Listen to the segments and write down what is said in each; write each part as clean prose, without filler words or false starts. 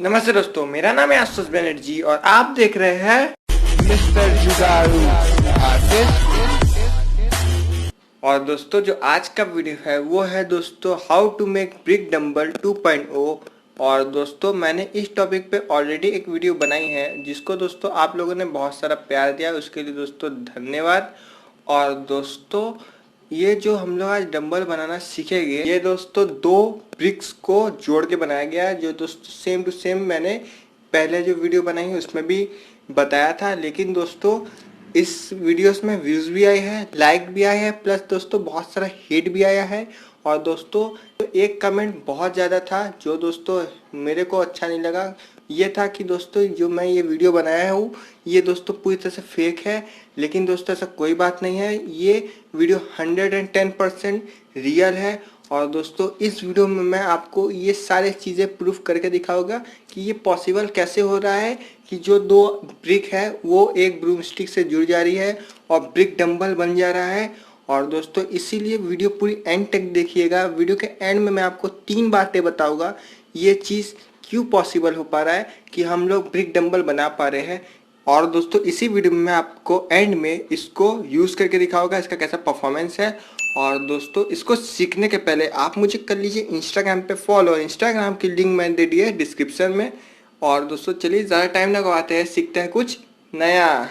नमस्ते दोस्तों, मेरा नाम है आशीष बनर्जी और आप देख रहे हैं Mr.JugaduArtist। और दोस्तों जो आज का वीडियो है वो है दोस्तों how to make brick dumbbell 2.0। और दोस्तों मैंने इस टॉपिक पे ऑलरेडी एक वीडियो बनाई है जिसको दोस्तों आप लोगों ने बहुत सारा प्यार दिया, उसके लिए दोस्तों धन्यवाद। और दोस्तों ये जो हम लोग आज डंबल बनाना सीखेंगे, ये दोस्तों दो ब्रिक्स को जोड़ के बनाया गया है, जो दोस्तों सेम टू सेम मैंने पहले जो वीडियो बनाई है उसमें भी बताया था। लेकिन दोस्तों इस वीडियोस में व्यूज़ भी आए हैं, लाइक भी आए हैं, प्लस दोस्तों बहुत सारा हेट भी आया है। और दोस्तों एक कमेंट बहुत ज़्यादा था जो दोस्तों मेरे को अच्छा नहीं लगा, ये था कि दोस्तों जो मैं ये वीडियो बनाया हूँ ये दोस्तों पूरी तरह से फेक है। लेकिन दोस्तों ऐसा कोई बात नहीं है, ये वीडियो 110% रियल है। और दोस्तों इस वीडियो में मैं आपको ये सारे चीज़ें प्रूफ करके दिखाऊंगा कि ये पॉसिबल कैसे हो रहा है कि जो दो ब्रिक है वो एक ब्रूम स्टिक से जुड़ जा रही है और ब्रिक डंबल बन जा रहा है। और दोस्तों इसीलिए वीडियो पूरी एंड तक देखिएगा। वीडियो के एंड में मैं आपको 3 बातें बताऊंगा ये चीज़ क्यों पॉसिबल हो पा रहा है कि हम लोग ब्रिक डंबल बना पा रहे हैं। और दोस्तों इसी वीडियो में मैं आपको एंड में इसको यूज़ करके दिखाऊंगा, इसका कैसा परफॉर्मेंस है। और दोस्तों इसको सीखने के पहले आप मुझे कर लीजिए इंस्टाग्राम पे फॉलो, इंस्टाग्राम की लिंक मैंने दे दी है डिस्क्रिप्शन में। और दोस्तों चलिए ज़्यादा टाइम लगवाते हैं, सीखते हैं कुछ नया।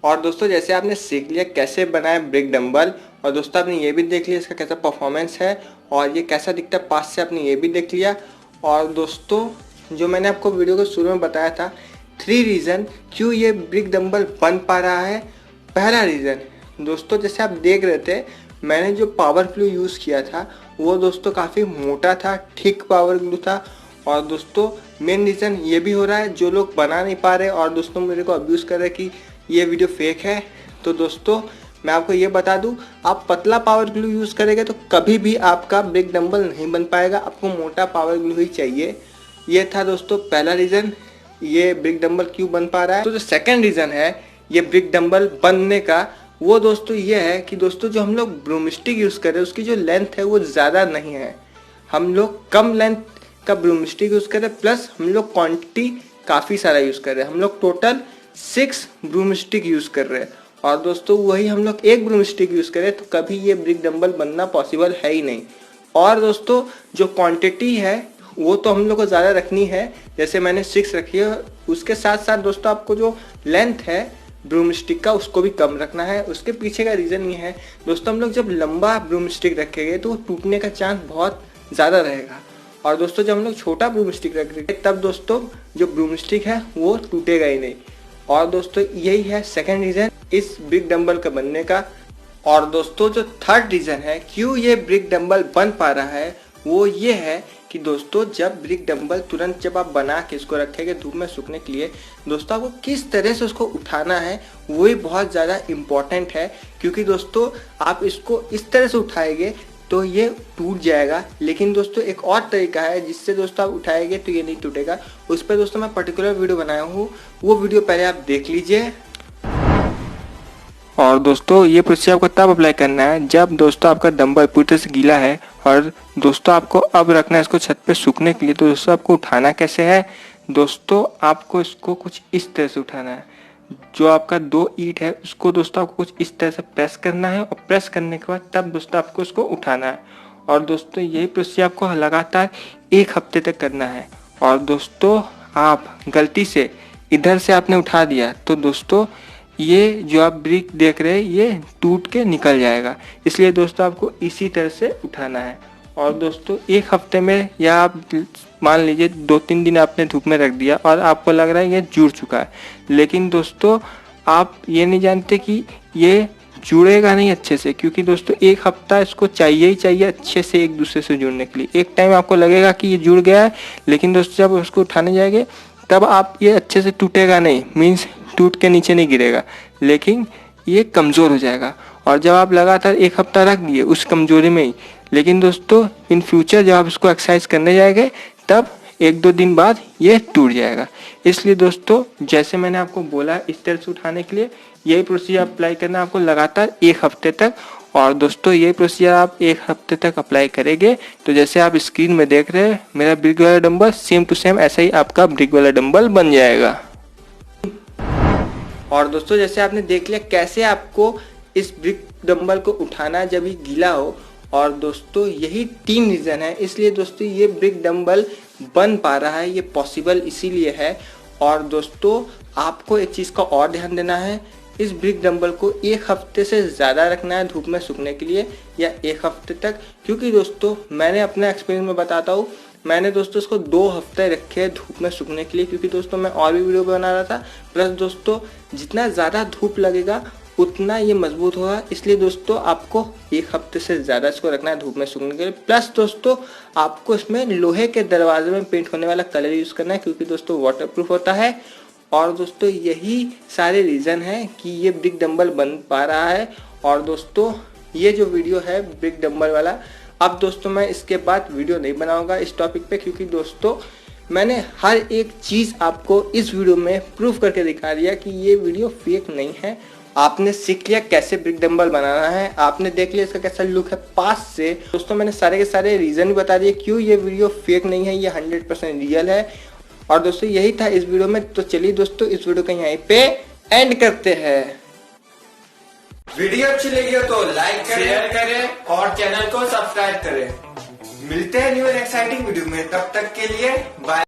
और दोस्तों जैसे आपने सीख लिया कैसे बनाए ब्रिक डंबल, और दोस्तों आपने ये भी देख लिया इसका कैसा परफॉर्मेंस है और ये कैसा दिखता है पास से, आपने ये भी देख लिया। और दोस्तों जो मैंने आपको वीडियो के शुरू में बताया था 3 रीज़न क्यों ये ब्रिक डंबल बन पा रहा है। पहला रीज़न दोस्तों जैसे आप देख रहे थे मैंने जो पावर ग्लू यूज़ किया था वो दोस्तों काफ़ी मोटा था, थिक पावर ग्लू था। और दोस्तों मेन रीज़न ये भी हो रहा है जो लोग बना नहीं पा रहे और दोस्तों मेरे को अब्यूज़ कर रहे कि ये वीडियो फेक है, तो दोस्तों मैं आपको ये बता दूं आप पतला पावर ग्लू यूज़ करेंगे तो कभी भी आपका ब्रिक डंबल नहीं बन पाएगा, आपको मोटा पावर ग्लू ही चाहिए। ये था दोस्तों पहला रीज़न ये ब्रिक डंबल क्यों बन पा रहा है। तो जो सेकंड रीज़न है ये ब्रिक डंबल बनने का वो दोस्तों ये है कि दोस्तों जो हम लोग ब्रूमस्टिक यूज़ कर रहे हैं उसकी जो लेंथ है वो ज़्यादा नहीं है, हम लोग कम लेंथ का ब्रूमस्टिक यूज़ कर रहे हैं, प्लस हम लोग क्वांटिटी काफ़ी सारा यूज़ कर रहे हैं। हम लोग टोटल 6 ब्रूमस्टिक यूज़ कर रहे हैं और दोस्तों वही हम लोग 1 ब्रूमस्टिक यूज़ करें तो कभी ये ब्रिक डंबल बनना पॉसिबल है ही नहीं। और दोस्तों जो क्वांटिटी है वो तो हम लोग को ज़्यादा रखनी है, जैसे मैंने 6 रखी है, उसके साथ साथ दोस्तों आपको जो लेंथ है ब्रूमस्टिक का उसको भी कम रखना है। उसके पीछे का रीज़न ये है दोस्तों हम लोग जब लंबा ब्रूमस्टिक रखेंगे तो वो टूटने का चांस बहुत ज़्यादा रहेगा, और दोस्तों जब हम लोग छोटा ब्रूमस्टिक रखेंगे तब दोस्तों जो ब्रूमस्टिक है वो टूटेगा ही नहीं। और दोस्तों यही है सेकंड रीज़न इस ब्रिक डंबल का बनने का। और दोस्तों जो थर्ड रीज़न है क्यों ये ब्रिक डंबल बन पा रहा है वो ये है कि दोस्तों जब ब्रिक डंबल तुरंत जब आप बना के इसको रखेंगे धूप में सूखने के लिए, दोस्तों आपको किस तरह से उसको उठाना है वो ही बहुत ज़्यादा इम्पॉर्टेंट है, क्योंकि दोस्तों आप इसको इस तरह से उठाएंगे तो ये टूट जाएगा। लेकिन दोस्तों एक और तरीका है जिससे दोस्तों आप उठाएंगे तो ये नहीं टूटेगा, उस पर दोस्तों मैं पर्टिकुलर वीडियो बनाया हूँ, वो वीडियो पहले आप देख लीजिए। और दोस्तों ये प्रोसीजर आपको तब अप्लाई करना है जब दोस्तों आपका डंबल पूरी तरह से गीला है और दोस्तों आपको अब रखना है इसको छत पे सूखने के लिए। तो दोस्तों आपको उठाना कैसे है, दोस्तों आपको इसको कुछ इस तरह से उठाना है, जो आपका 2 ईंट है उसको दोस्तों आपको कुछ इस तरह से प्रेस करना है और प्रेस करने के बाद तब दोस्तों आपको उसको उठाना है। और दोस्तों यही प्रोसीजर आपको लगातार 1 हफ्ते तक करना है। और दोस्तों आप गलती से इधर से आपने उठा दिया तो दोस्तों ये जो आप ब्रिक देख रहे हैं ये टूट के निकल जाएगा, इसलिए दोस्तों आपको इसी तरह से उठाना है। और दोस्तों 1 हफ्ते में या आप मान लीजिए 2-3 दिन आपने धूप में रख दिया और आपको लग रहा है ये जुड़ चुका है, लेकिन दोस्तों आप ये नहीं जानते कि ये जुड़ेगा नहीं अच्छे से, क्योंकि दोस्तों 1 हफ्ता इसको चाहिए ही चाहिए अच्छे से एक दूसरे से जुड़ने के लिए। एक टाइम आपको लगेगा कि ये जुड़ गया है, लेकिन दोस्तों जब उसको उठाने जाएंगे तब आप ये अच्छे से टूटेगा नहीं, मीन्स टूट के नीचे नहीं गिरेगा, लेकिन ये कमज़ोर हो जाएगा। और जब आप लगातार 1 हफ्ता रख दिए उस कमज़ोरी में ही, लेकिन दोस्तों इन फ्यूचर जब आप इसको एक्सरसाइज करने जाएंगे तब 1-2 दिन बाद ये टूट जाएगा। इसलिए दोस्तों जैसे मैंने आपको बोला इस तरह से उठाने के लिए यही प्रोसीजर अप्लाई करना है आपको लगातार 1 हफ्ते तक। और दोस्तों ये प्रोसीजर आप 1 हफ्ते तक अप्लाई करेंगे तो जैसे आप स्क्रीन में देख रहे हैं मेरा ब्रिक वाला डंबल सेम टू सेम ऐसा ही आपका ब्रिक वाला डंबल बन जाएगा। और दोस्तों जैसे आपने देख लिया कैसे आपको इस ब्रिक डंबल को उठाना है जब ये गीला हो। और दोस्तों यही 3 रीज़न है इसलिए दोस्तों ये ब्रिक डंबल बन पा रहा है, ये पॉसिबल इसीलिए है। और दोस्तों आपको एक चीज़ का और ध्यान देना है, इस ब्रिक डंबल को 1 हफ्ते से ज़्यादा रखना है धूप में सूखने के लिए या 1 हफ्ते तक, क्योंकि दोस्तों मैंने अपना एक्सपीरियंस में बताता हूँ, मैंने दोस्तों इसको 2 हफ्ते रखे हैं धूप में सूखने के लिए, क्योंकि दोस्तों मैं और भी वीडियो बना रहा था। प्लस दोस्तों जितना ज़्यादा धूप लगेगा उतना ये मजबूत होगा, इसलिए दोस्तों आपको 1 हफ्ते से ज़्यादा इसको रखना है धूप में सूखने के लिए। प्लस दोस्तों आपको इसमें लोहे के दरवाजे में पेंट होने वाला कलर यूज़ करना है, क्योंकि दोस्तों वाटरप्रूफ होता है। और दोस्तों यही सारे रीज़न है कि ये ब्रिक डंबल बन पा रहा है। और दोस्तों ये जो वीडियो है ब्रिक डंबल वाला, अब दोस्तों मैं इसके बाद वीडियो नहीं बनाऊंगा इस टॉपिक पे, क्योंकि दोस्तों मैंने हर एक चीज़ आपको इस वीडियो में प्रूफ करके दिखा दिया कि ये वीडियो फेक नहीं है। आपने सीख लिया कैसे ब्रिक डंबल बनाना है, आपने देख लिया इसका कैसा लुक है पास से। दोस्तों मैंने सारे के सारे रीज़न भी बता दिए क्यों ये वीडियो फेक नहीं है, ये 100% रियल है। और दोस्तों यही था इस वीडियो में, तो चलिए दोस्तों इस वीडियो को यहीं पे एंड करते हैं। वीडियो अच्छी लगी हो तो लाइक करें, शेयर करें और चैनल को सब्सक्राइब करें। मिलते हैं न्यू एंड एक्साइटिंग वीडियो में, तब तक के लिए बाय।